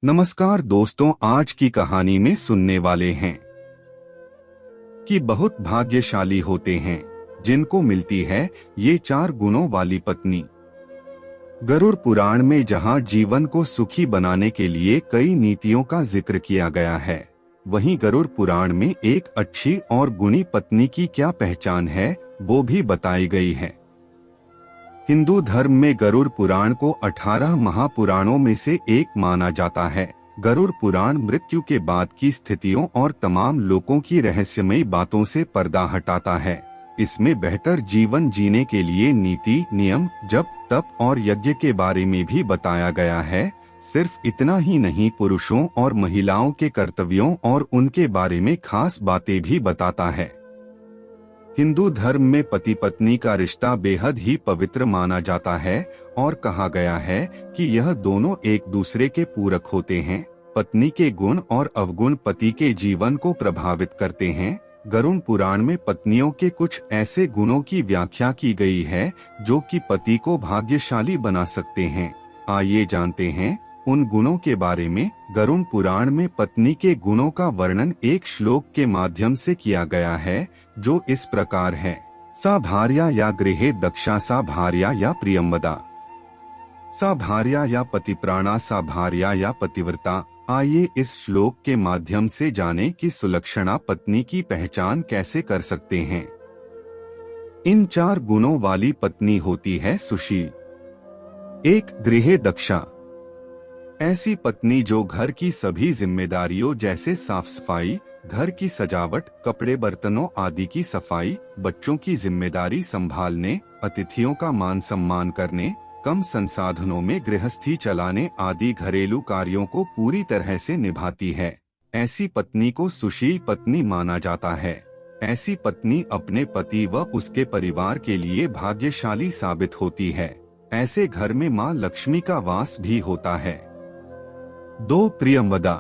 नमस्कार दोस्तों, आज की कहानी में सुनने वाले हैं कि बहुत भाग्यशाली होते हैं जिनको मिलती है ये 4 गुणों वाली पत्नी। गरुड़ पुराण में जहां जीवन को सुखी बनाने के लिए कई नीतियों का जिक्र किया गया है, वहीं गरुड़ पुराण में एक अच्छी और गुणी पत्नी की क्या पहचान है वो भी बताई गई है। हिंदू धर्म में गरुड़ पुराण को 18 महापुराणों में से एक माना जाता है। गरुड़ पुराण मृत्यु के बाद की स्थितियों और तमाम लोगों की रहस्यमयी बातों से पर्दा हटाता है। इसमें बेहतर जीवन जीने के लिए नीति, नियम, जप, तप और यज्ञ के बारे में भी बताया गया है। सिर्फ इतना ही नहीं, पुरुषों और महिलाओं के कर्तव्यों और उनके बारे में खास बातें भी बताता है। हिंदू धर्म में पति पत्नी का रिश्ता बेहद ही पवित्र माना जाता है और कहा गया है कि यह दोनों एक दूसरे के पूरक होते हैं। पत्नी के गुण और अवगुण पति के जीवन को प्रभावित करते हैं। गरुड़ पुराण में पत्नियों के कुछ ऐसे गुणों की व्याख्या की गई है जो कि पति को भाग्यशाली बना सकते हैं। आइए जानते हैं उन गुणों के बारे में। गरुड़ पुराण में पत्नी के गुणों का वर्णन एक श्लोक के माध्यम से किया गया है जो इस प्रकार है। सा भार्या या गृहे दक्षा, सा भार्या या प्रियंवदा, सा भार्या या पतिप्राणा, सा भार्या या पतिव्रता। आइए इस श्लोक के माध्यम से जानें कि सुलक्षणा पत्नी की पहचान कैसे कर सकते हैं। इन 4 गुणों वाली पत्नी होती है सुशील। 1. गृहे दक्षा। ऐसी पत्नी जो घर की सभी जिम्मेदारियों जैसे साफ सफाई, घर की सजावट, कपड़े बर्तनों आदि की सफाई, बच्चों की जिम्मेदारी संभालने, अतिथियों का मान सम्मान करने, कम संसाधनों में गृहस्थी चलाने आदि घरेलू कार्यों को पूरी तरह से निभाती है। ऐसी पत्नी को सुशील पत्नी माना जाता है। ऐसी पत्नी अपने पति व उसके परिवार के लिए भाग्यशाली साबित होती है। ऐसे घर में मां लक्ष्मी का वास भी होता है। 2. प्रियंवदा।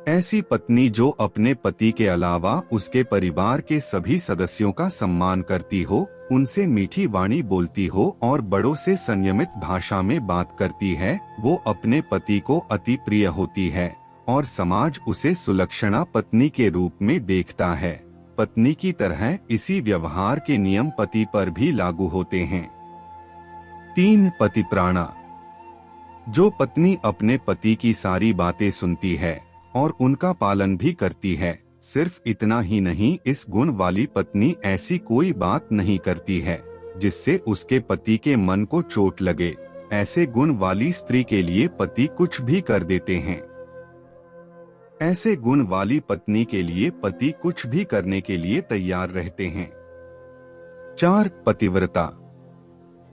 ऐसी पत्नी जो अपने पति के अलावा उसके परिवार के सभी सदस्यों का सम्मान करती हो, उनसे मीठी वाणी बोलती हो और बड़ों से संयमित भाषा में बात करती है, वो अपने पति को अति प्रिय होती है और समाज उसे सुलक्षणा पत्नी के रूप में देखता है। पत्नी की तरह इसी व्यवहार के नियम पति पर भी लागू होते हैं। 3. पतिप्राणा। जो पत्नी अपने पति की सारी बातें सुनती है और उनका पालन भी करती है। सिर्फ इतना ही नहीं, इस गुण वाली पत्नी ऐसी कोई बात नहीं करती है जिससे उसके पति के मन को चोट लगे। ऐसे गुण वाली स्त्री के लिए पति कुछ भी कर देते हैं। ऐसे गुण वाली पत्नी के लिए पति कुछ भी करने के लिए तैयार रहते हैं। 4. पतिव्रता।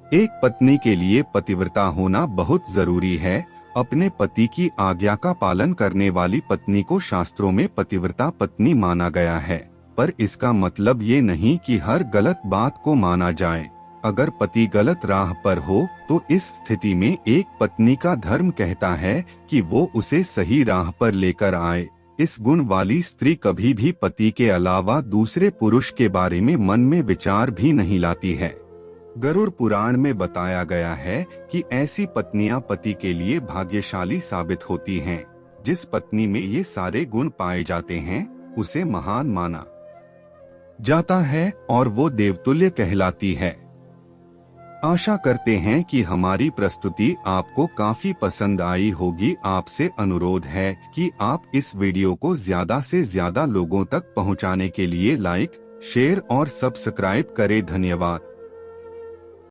एक पत्नी के लिए पतिव्रता होना बहुत जरूरी है। अपने पति की आज्ञा का पालन करने वाली पत्नी को शास्त्रों में पतिव्रता पत्नी माना गया है, पर इसका मतलब ये नहीं कि हर गलत बात को माना जाए। अगर पति गलत राह पर हो तो इस स्थिति में एक पत्नी का धर्म कहता है कि वो उसे सही राह पर लेकर आए। इस गुण वाली स्त्री कभी भी पति के अलावा दूसरे पुरुष के बारे में मन में विचार भी नहीं लाती है। गरुड़ पुराण में बताया गया है कि ऐसी पत्नियां पति के लिए भाग्यशाली साबित होती हैं। जिस पत्नी में ये सारे गुण पाए जाते हैं उसे महान माना जाता है और वो देवतुल्य कहलाती है। आशा करते हैं कि हमारी प्रस्तुति आपको काफी पसंद आई होगी। आपसे अनुरोध है कि आप इस वीडियो को ज्यादा से ज्यादा लोगों तक पहुंचाने के लिए लाइक, शेयर और सब्सक्राइब करें। धन्यवाद।